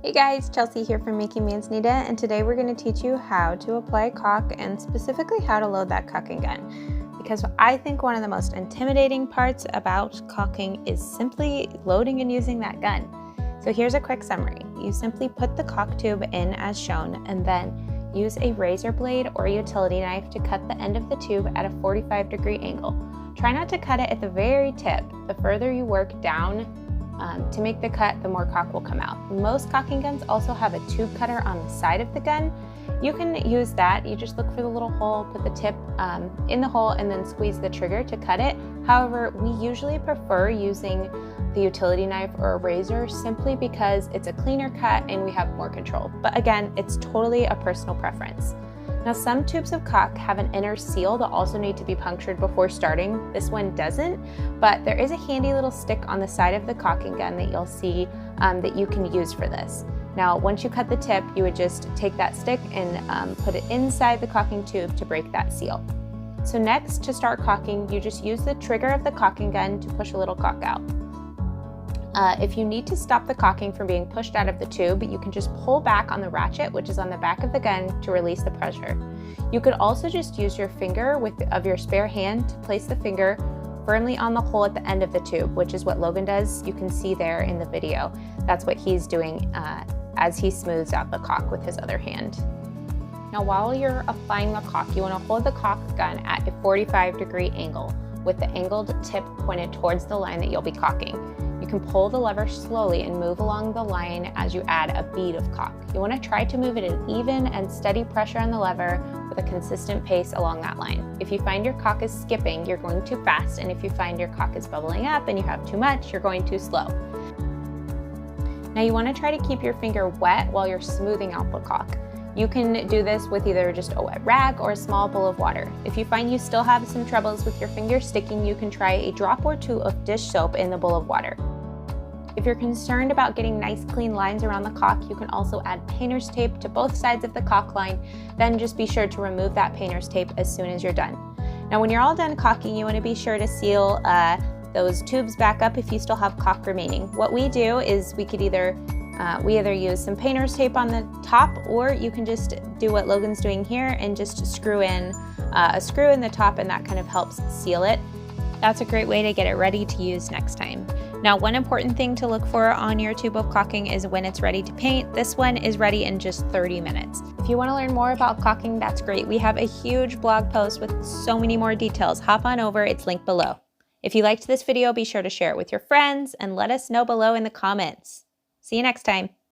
Hey guys, Chelsea here from Making Manzanita, and today we're going to teach you how to apply caulk and specifically how to load that caulking gun. Because I think one of the most intimidating parts about caulking is simply loading and using that gun. So here's a quick summary. You simply put the caulk tube in as shown and then use a razor blade or utility knife to cut the end of the tube at a 45-degree angle. Try not to cut it at the very tip. The further you work down to make the cut, the more caulk will come out. Most caulking guns also have a tube cutter on the side of the gun. You can use that. You just look for the little hole, put the tip in the hole, and then squeeze the trigger to cut it. However, we usually prefer using the utility knife or a razor simply because it's a cleaner cut and we have more control. But again, it's totally a personal preference. Now, some tubes of caulk have an inner seal that also need to be punctured before starting. This one doesn't, but there is a handy little stick on the side of the caulking gun that you'll see that you can use for this. Now, once you cut the tip, you would just take that stick and put it inside the caulking tube to break that seal. So next, to start caulking, you just use the trigger of the caulking gun to push a little caulk out. If you need to stop the caulking from being pushed out of the tube, you can just pull back on the ratchet, which is on the back of the gun, to release the pressure. You could also just use your finger of your spare hand to place the finger firmly on the hole at the end of the tube, which is what Logan does. You can see there in the video. That's what he's doing as he smooths out the caulk with his other hand. Now, while you're applying the caulk, you want to hold the caulk gun at a 45-degree angle with the angled tip pointed towards the line that you'll be caulking. You can pull the lever slowly and move along the line as you add a bead of caulk. You want to try to move it at an even and steady pressure on the lever with a consistent pace along that line. If you find your caulk is skipping, you're going too fast, and if you find your caulk is bubbling up and you have too much, you're going too slow. Now, you want to try to keep your finger wet while you're smoothing out the caulk. You can do this with either just a wet rag or a small bowl of water. If you find you still have some troubles with your finger sticking, you can try a drop or two of dish soap in the bowl of water. If you're concerned about getting nice clean lines around the caulk, you can also add painter's tape to both sides of the caulk line. Then just be sure to remove that painter's tape as soon as you're done. Now, when you're all done caulking, you want to be sure to seal those tubes back up if you still have caulk remaining. What we do is we either use some painter's tape on the top, or you can just do what Logan's doing here and just screw in a screw in the top, and that kind of helps seal it. That's a great way to get it ready to use next time. Now, one important thing to look for on your tube of caulking is when it's ready to paint. This one is ready in just 30 minutes. If you want to learn more about caulking, that's great. We have a huge blog post with so many more details. Hop on over, it's linked below. If you liked this video, be sure to share it with your friends and let us know below in the comments. See you next time.